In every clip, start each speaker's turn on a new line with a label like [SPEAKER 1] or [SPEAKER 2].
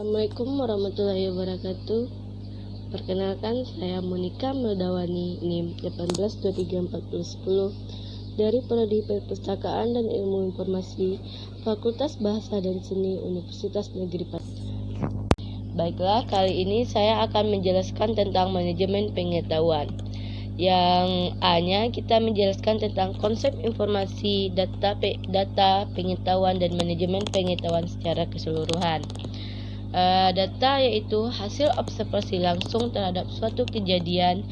[SPEAKER 1] Assalamualaikum warahmatullahi wabarakatuh. Perkenalkan, saya Monika Meldawani, NIM 18234010 dari Prodi Perpustakaan dan Ilmu Informasi, Fakultas Bahasa dan Seni, Universitas Negeri Padang. Baiklah, kali ini saya akan menjelaskan tentang manajemen pengetahuan. Yang A-nya kita menjelaskan tentang konsep informasi, data pengetahuan, dan manajemen pengetahuan secara keseluruhan. Data yaitu hasil observasi langsung terhadap suatu kejadian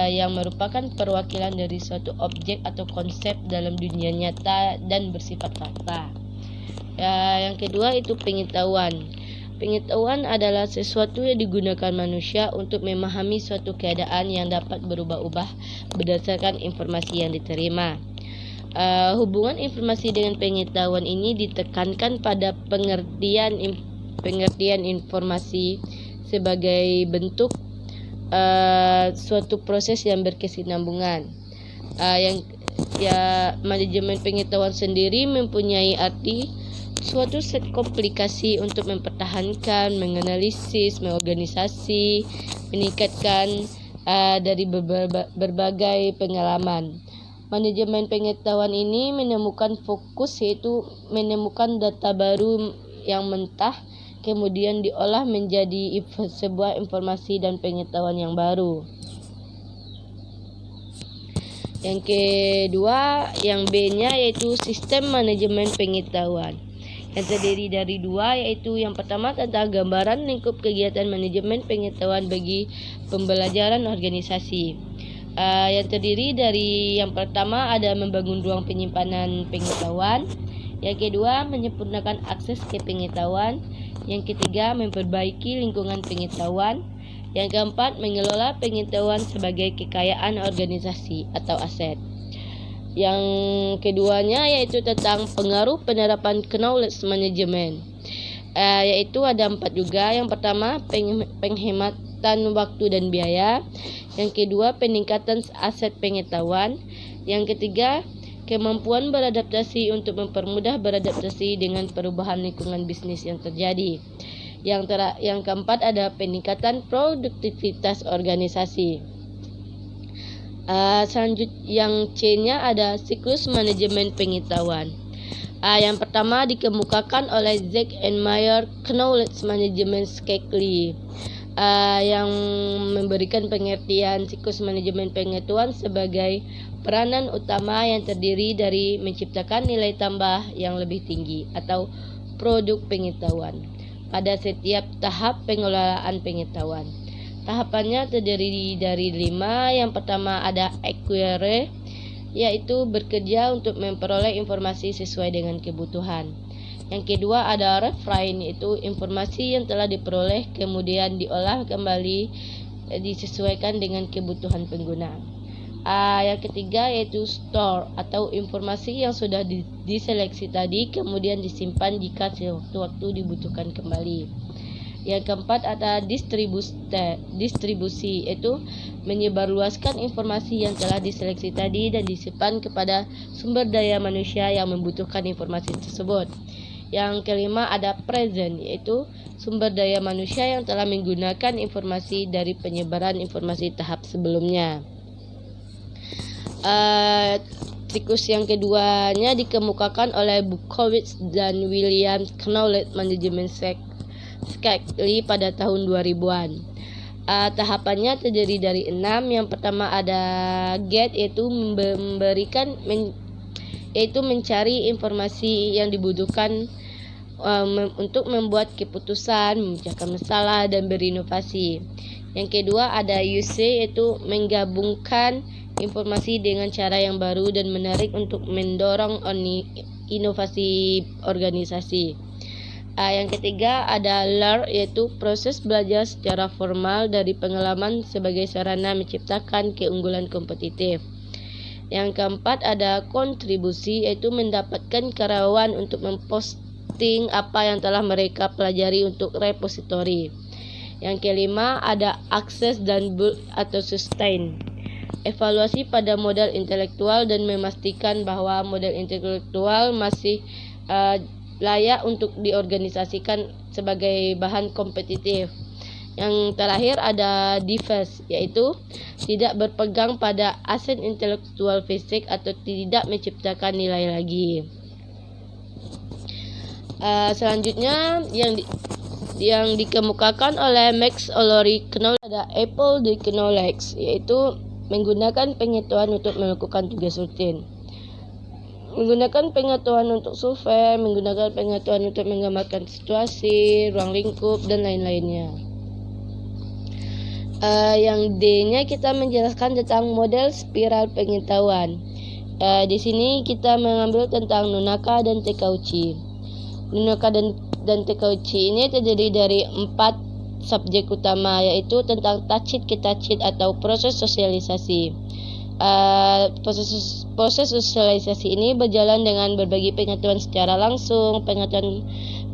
[SPEAKER 1] yang merupakan perwakilan dari suatu objek atau konsep dalam dunia nyata dan bersifat fakta. Yang kedua itu pengetahuan. Pengetahuan adalah sesuatu yang digunakan manusia untuk memahami suatu keadaan yang dapat berubah-ubah berdasarkan informasi yang diterima. Hubungan informasi dengan pengetahuan ini ditekankan pada pengertian informasi sebagai bentuk suatu proses yang berkesinambungan. Manajemen pengetahuan sendiri mempunyai arti suatu set komplikasi untuk mempertahankan, menganalisis, mengorganisasi, meningkatkan dari berbagai pengalaman. Manajemen pengetahuan ini menemukan fokus, yaitu menemukan data baru yang mentah, kemudian diolah menjadi sebuah informasi dan pengetahuan yang baru. Yang kedua, yang B-nya yaitu sistem manajemen pengetahuan, yang terdiri dari dua, yaitu yang pertama tentang gambaran lingkup kegiatan manajemen pengetahuan bagi pembelajaran organisasi. Yang terdiri dari yang pertama ada membangun ruang penyimpanan pengetahuan, yang kedua menyempurnakan akses ke pengetahuan, yang ketiga memperbaiki lingkungan pengetahuan, yang keempat mengelola pengetahuan sebagai kekayaan organisasi atau aset. Yang keduanya yaitu tentang pengaruh penerapan knowledge management, yaitu ada 4 juga. Yang pertama penghematan waktu dan biaya, yang kedua peningkatan aset pengetahuan, yang ketiga kemampuan beradaptasi untuk mempermudah beradaptasi dengan perubahan lingkungan bisnis yang terjadi. Yang keempat ada peningkatan produktivitas organisasi. Selanjutnya yang C-nya ada siklus manajemen pengetahuan. Yang pertama dikemukakan oleh Zek and Meyer Knowledge Management Cycle, yang memberikan pengertian siklus manajemen pengetahuan sebagai peranan utama yang terdiri dari menciptakan nilai tambah yang lebih tinggi atau produk pengetahuan pada setiap tahap pengelolaan pengetahuan. Tahapannya terdiri dari 5. Yang pertama ada acquire, yaitu bekerja untuk memperoleh informasi sesuai dengan kebutuhan. Yang kedua ada refine, yaitu informasi yang telah diperoleh kemudian diolah kembali disesuaikan dengan kebutuhan pengguna. Yang ketiga yaitu store, atau informasi yang sudah diseleksi tadi kemudian disimpan jika sewaktu-waktu dibutuhkan kembali. Yang keempat ada distribusi, yaitu menyebarluaskan informasi yang telah diseleksi tadi dan disimpan kepada sumber daya manusia yang membutuhkan informasi tersebut. Yang kelima ada present, yaitu sumber daya manusia yang telah menggunakan informasi dari penyebaran informasi tahap sebelumnya. Siklus yang keduanya dikemukakan oleh Bukowitz dan Williams Knowledge Management Cycle pada tahun 2000-an. Tahapannya terdiri dari 6. Yang pertama ada get, yaitu yaitu mencari informasi yang dibutuhkan untuk membuat keputusan, memecahkan masalah, dan berinovasi. Yang kedua ada use, yaitu menggabungkan informasi dengan cara yang baru dan menarik untuk mendorong inovasi organisasi. Yang ketiga ada learn, yaitu proses belajar secara formal dari pengalaman sebagai sarana menciptakan keunggulan kompetitif. Yang keempat ada kontribusi, yaitu mendapatkan karyawan untuk memposting apa yang telah mereka pelajari untuk repositori. Yang kelima ada akses dan build atau sustain, evaluasi pada modal intelektual dan memastikan bahwa modal intelektual masih layak untuk diorganisasikan sebagai bahan kompetitif. Yang terakhir ada diverse, yaitu tidak berpegang pada aset intelektual fisik atau tidak menciptakan nilai lagi. Selanjutnya yang dikemukakan oleh Max O'Leary Knowledge ada Apple the Knowledge, yaitu menggunakan pengetahuan untuk melakukan tugas rutin, menggunakan pengetahuan untuk survei, menggunakan pengetahuan untuk menggambarkan situasi, ruang lingkup, dan lain-lainnya. Yang D-nya kita menjelaskan tentang model spiral pengetahuan. Di sini kita mengambil tentang Nunaka dan Takeuchi. Nunaka dan Takeuchi ini terdiri dari 4 subjek utama, yaitu tentang tachit ke tachit atau proses sosialisasi. Proses sosialisasi ini berjalan dengan berbagi pengetahuan secara langsung.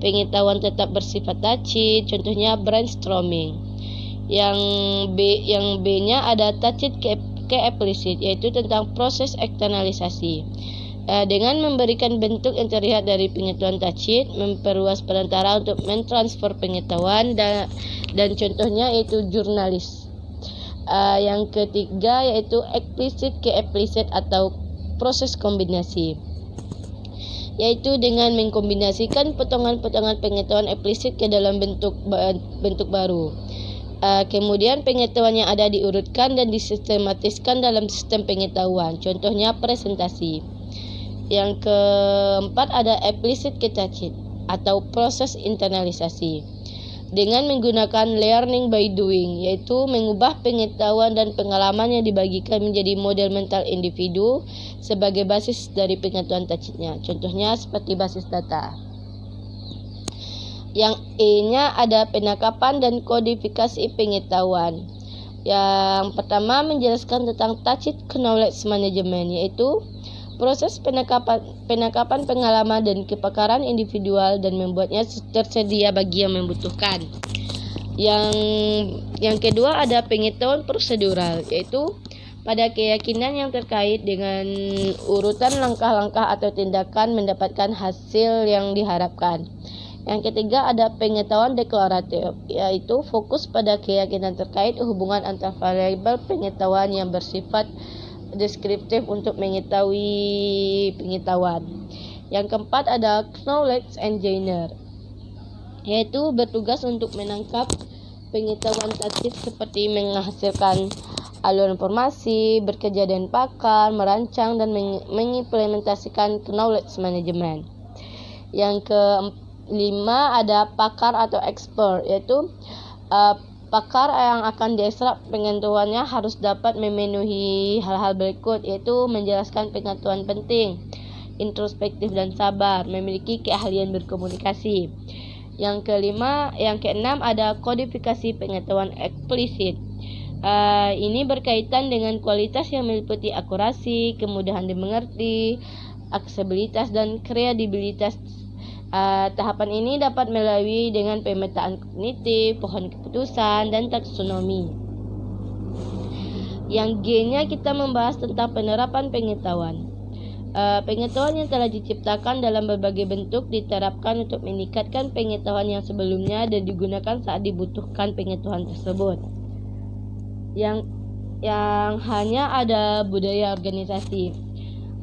[SPEAKER 1] Pengetahuan tetap bersifat tachit, contohnya brainstorming. Yang B-nya ada tachit ke explicit, yaitu tentang proses eksternalisasi. Dengan memberikan bentuk yang terlihat dari pengetahuan tachit, memperluas perantara untuk mentransfer pengetahuan dan contohnya yaitu jurnalis. Yang ketiga yaitu explicit ke explicit atau proses kombinasi, yaitu dengan mengkombinasikan potongan-potongan pengetahuan eksplisit ke dalam bentuk baru. Kemudian pengetahuan yang ada diurutkan dan disistematiskan dalam sistem pengetahuan, contohnya presentasi. Yang keempat ada explicit ke tachit atau proses internalisasi, dengan menggunakan learning by doing, yaitu mengubah pengetahuan dan pengalaman yang dibagikan menjadi model mental individu sebagai basis dari pengetahuan tachitnya, contohnya seperti basis data. Yang E-nya ada penangkapan dan kodifikasi pengetahuan. Yang pertama menjelaskan tentang tachit knowledge management, yaitu proses penangkapan pengalaman dan kepakaran individual dan membuatnya tersedia bagi yang membutuhkan. Yang kedua ada pengetahuan prosedural, yaitu pada keyakinan yang terkait dengan urutan langkah-langkah atau tindakan mendapatkan hasil yang diharapkan. Yang ketiga ada pengetahuan deklaratif, yaitu fokus pada keyakinan terkait hubungan antar variabel pengetahuan yang bersifat deskriptif untuk mengetahui pengetahuan. Yang keempat ada knowledge engineer, yaitu bertugas untuk menangkap pengetahuan tachit seperti menghasilkan alur informasi, bekerja dengan pakar, merancang dan mengimplementasikan knowledge management. Yang kelima ada pakar atau expert, yaitu pakar yang akan diekstrak pengetahuannya harus dapat memenuhi hal-hal berikut, yaitu menjelaskan pengetahuan penting, introspektif dan sabar, memiliki keahlian berkomunikasi. Yang keenam ada kodifikasi pengetahuan eksplisit. Ini berkaitan dengan kualitas yang meliputi akurasi, kemudahan dimengerti, aksesibilitas dan kredibilitas. Tahapan ini dapat melalui dengan pemetaan kognitif, pohon keputusan, dan taksonomi. Yang G-nya kita membahas tentang penerapan pengetahuan. Pengetahuan yang telah diciptakan dalam berbagai bentuk diterapkan untuk meningkatkan pengetahuan yang sebelumnya dan digunakan saat dibutuhkan pengetahuan tersebut. Yang hanya ada budaya organisasi.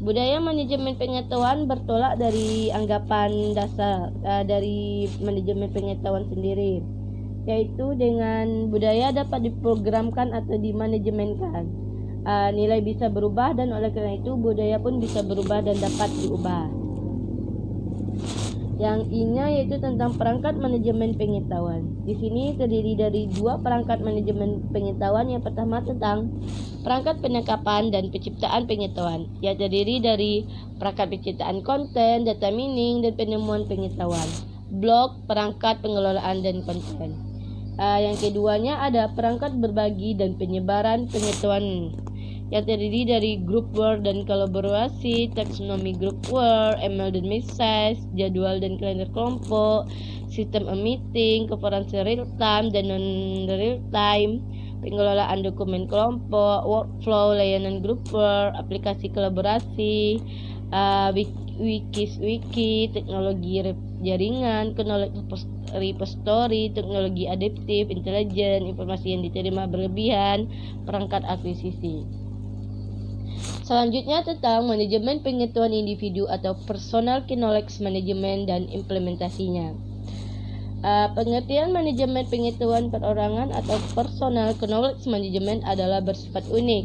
[SPEAKER 1] Budaya manajemen pengetahuan bertolak dari anggapan dasar dari manajemen pengetahuan sendiri, yaitu dengan budaya dapat diprogramkan atau dimanajemenkan. Nilai bisa berubah dan oleh karena itu budaya pun bisa berubah dan dapat diubah. Yang I-nya yaitu tentang perangkat manajemen pengetahuan. Di sini terdiri dari 2 perangkat manajemen pengetahuan. Yang pertama tentang perangkat penangkapan dan penciptaan pengetahuan, yang terdiri dari perangkat penciptaan konten, data mining, dan penemuan pengetahuan. Blok, perangkat pengelolaan dan konten. Yang keduanya ada perangkat berbagi dan penyebaran pengetahuan, yang terdiri dari group work dan kolaborasi, taksonomi group work, email dan message, jadwal dan kalender kelompok, sistem meeting, konferensi real time dan non real time, pengelolaan dokumen kelompok, workflow, layanan group work, aplikasi kolaborasi, wiki, teknologi jaringan, knowledge repository, teknologi adaptif, intelijen, informasi yang diterima berlebihan, perangkat akuisisi. Selanjutnya tentang manajemen pengetahuan individu atau personal knowledge management dan implementasinya. Pengertian manajemen pengetahuan perorangan atau personal knowledge management adalah bersifat unik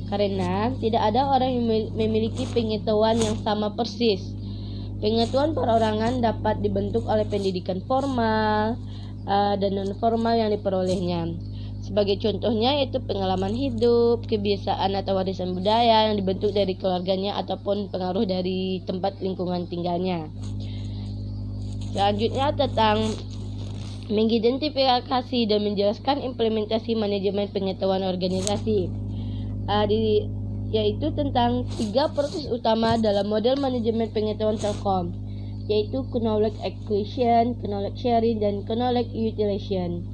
[SPEAKER 1] karena tidak ada orang yang memiliki pengetahuan yang sama persis. Pengetahuan perorangan dapat dibentuk oleh pendidikan formal dan non-formal yang diperolehnya. Sebagai contohnya yaitu pengalaman hidup, kebiasaan atau warisan budaya yang dibentuk dari keluarganya ataupun pengaruh dari tempat lingkungan tinggalnya. Selanjutnya tentang mengidentifikasi dan menjelaskan implementasi manajemen pengetahuan organisasi, yaitu tentang 3 proses utama dalam model manajemen pengetahuan Telkom, yaitu knowledge acquisition, knowledge sharing, dan knowledge utilization.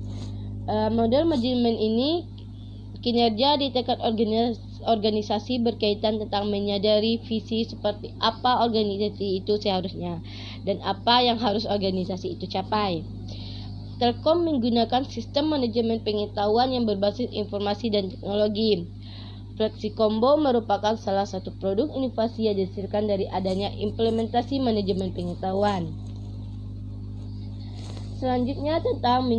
[SPEAKER 1] Model manajemen ini kinerja di tingkat organisasi berkaitan tentang menyadari visi seperti apa organisasi itu seharusnya dan apa yang harus organisasi itu capai. Telkom menggunakan sistem manajemen pengetahuan yang berbasis informasi dan teknologi. FlexiCombo merupakan salah satu produk inovasi yang dihasilkan dari adanya implementasi manajemen pengetahuan. Selanjutnya tentang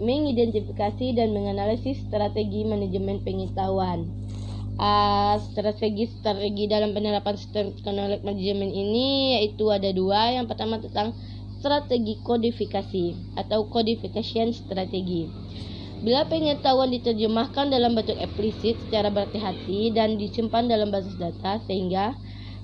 [SPEAKER 1] mengidentifikasi dan menganalisis strategi manajemen pengetahuan. Strategi dalam penerapan sistem knowledge management ini yaitu ada 2. Yang pertama tentang strategi kodifikasi atau codification strategi. Bila pengetahuan diterjemahkan dalam bentuk eksplisit secara berhati-hati dan disimpan dalam basis data sehingga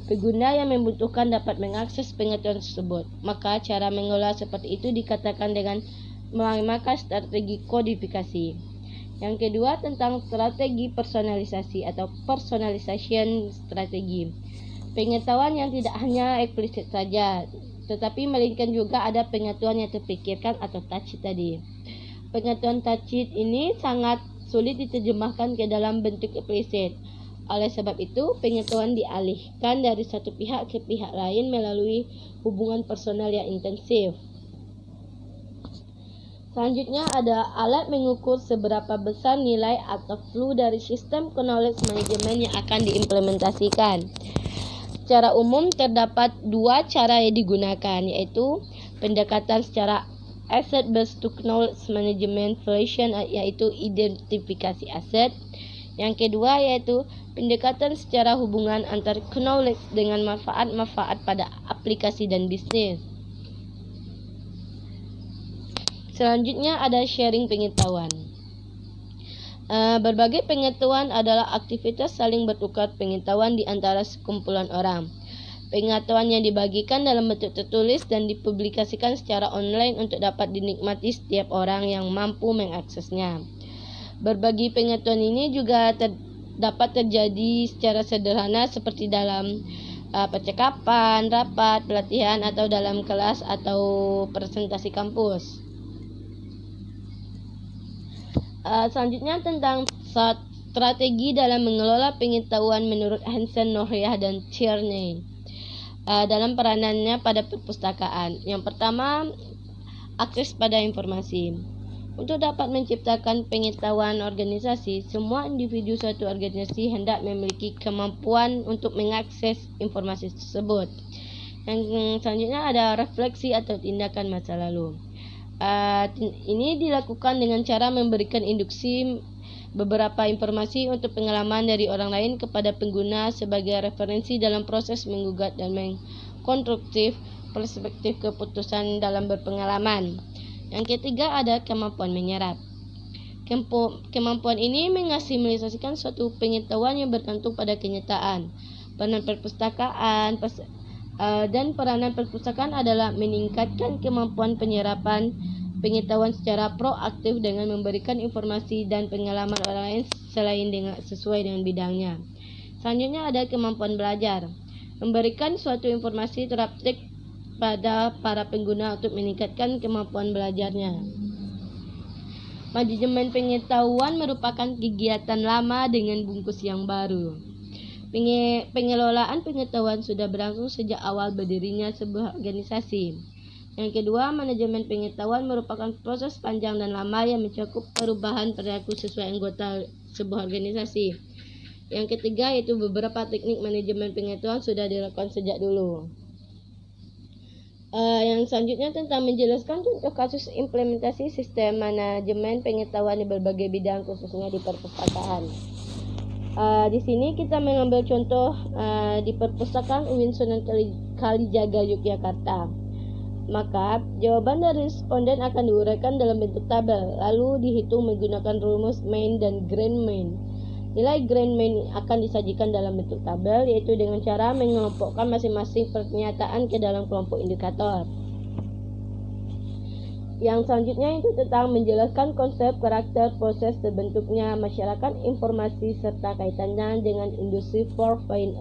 [SPEAKER 1] pengguna yang membutuhkan dapat mengakses pengetahuan tersebut, maka cara mengolah seperti itu dikatakan dengan memakai strategi kodifikasi. Yang kedua tentang strategi personalisasi atau personalization strategi. Pengetahuan yang tidak hanya eksplisit saja, tetapi melainkan juga ada pengetahuan yang terpikirkan atau tacit tadi. Pengetahuan tacit ini sangat sulit diterjemahkan ke dalam bentuk eksplisit. Oleh sebab itu, pengetahuan dialihkan dari satu pihak ke pihak lain melalui hubungan personal yang intensif. Selanjutnya ada alat mengukur seberapa besar nilai atau flow dari sistem knowledge management yang akan diimplementasikan. Secara umum terdapat 2 cara yang digunakan, yaitu pendekatan secara asset-based to knowledge management version, yaitu identifikasi aset. Yang kedua yaitu pendekatan secara hubungan antar knowledge dengan manfaat-manfaat pada aplikasi dan bisnis. Selanjutnya ada sharing pengetahuan. Berbagai pengetahuan adalah aktivitas saling bertukar pengetahuan di antara sekumpulan orang. Pengetahuan yang dibagikan dalam bentuk tertulis dan dipublikasikan secara online untuk dapat dinikmati setiap orang yang mampu mengaksesnya. Berbagi pengetahuan ini juga dapat terjadi secara sederhana seperti dalam percakapan, rapat, pelatihan, atau dalam kelas atau presentasi kampus. Selanjutnya tentang strategi dalam mengelola pengetahuan menurut Hansen, Nohriah, dan Tierney dalam peranannya pada perpustakaan. Yang pertama, akses pada informasi. Untuk dapat menciptakan pengetahuan organisasi, semua individu suatu organisasi hendak memiliki kemampuan untuk mengakses informasi tersebut. Yang selanjutnya ada refleksi atau tindakan masa lalu. Ini dilakukan dengan cara memberikan induksi beberapa informasi untuk pengalaman dari orang lain kepada pengguna sebagai referensi dalam proses menggugat dan mengkonstruktif perspektif keputusan dalam berpengalaman. Yang ketiga ada kemampuan menyerap. Kemampuan ini mengasimilasikan suatu pengetahuan yang bergantung pada kenyataan. Peranan perpustakaan dan peranan perpustakaan adalah meningkatkan kemampuan penyerapan pengetahuan secara proaktif dengan memberikan informasi dan pengalaman orang lain sesuai dengan bidangnya. Selanjutnya ada kemampuan belajar. Memberikan suatu informasi teraptik pada para pengguna untuk meningkatkan kemampuan belajarnya. Manajemen pengetahuan merupakan kegiatan lama dengan bungkus yang baru. Pengelolaan pengetahuan sudah berlangsung sejak awal berdirinya sebuah organisasi. Yang kedua, manajemen pengetahuan merupakan proses panjang dan lama yang mencakup perubahan perilaku sesuai anggota sebuah organisasi. Yang ketiga, yaitu beberapa teknik manajemen pengetahuan sudah dilakukan sejak dulu. Yang selanjutnya tentang menjelaskan contoh kasus implementasi sistem manajemen pengetahuan di berbagai bidang, khususnya di perpustakaan. Di sini kita mengambil contoh di perpustakaan UIN Sunan Kalijaga Yogyakarta. Maka jawaban dari responden akan diuraikan dalam bentuk tabel, lalu dihitung menggunakan rumus main dan grand main. Nilai grand main akan disajikan dalam bentuk tabel, yaitu dengan cara mengelompokkan masing-masing pernyataan ke dalam kelompok indikator. Yang selanjutnya itu tentang menjelaskan konsep, karakter, proses terbentuknya masyarakat informasi serta kaitannya dengan industri 4.0.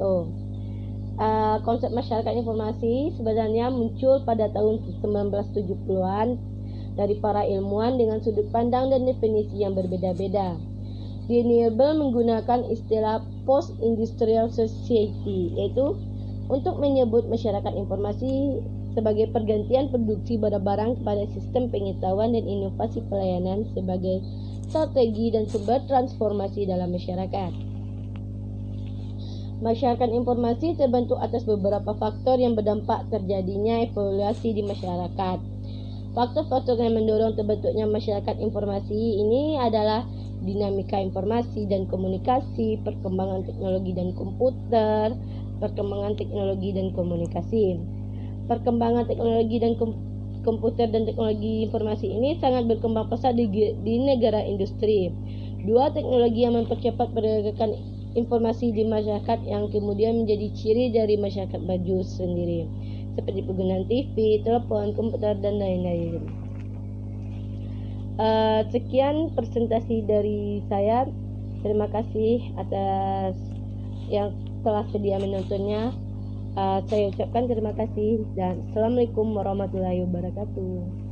[SPEAKER 1] Konsep masyarakat informasi sebenarnya muncul pada tahun 1970-an dari para ilmuwan dengan sudut pandang dan definisi yang berbeda-beda. Deniable menggunakan istilah post-industrial society, yaitu untuk menyebut masyarakat informasi sebagai pergantian produksi barang-barang kepada sistem pengetahuan dan inovasi pelayanan sebagai strategi dan sumber transformasi dalam masyarakat. Masyarakat informasi terbentuk atas beberapa faktor yang berdampak terjadinya evaluasi di masyarakat. Faktor-faktor yang mendorong terbentuknya masyarakat informasi ini adalah dinamika informasi dan komunikasi, perkembangan teknologi dan komputer, perkembangan teknologi dan komunikasi. Perkembangan teknologi dan komputer dan teknologi informasi ini sangat berkembang pesat di negara industri. Dua teknologi yang mempercepat pergerakan informasi di masyarakat yang kemudian menjadi ciri dari masyarakat maju sendiri, seperti penggunaan TV, telepon, komputer, dan lain-lain. Sekian presentasi dari saya. Terima kasih atas yang telah sedia menontonnya. Saya ucapkan terima kasih dan Assalamualaikum warahmatullahi wabarakatuh.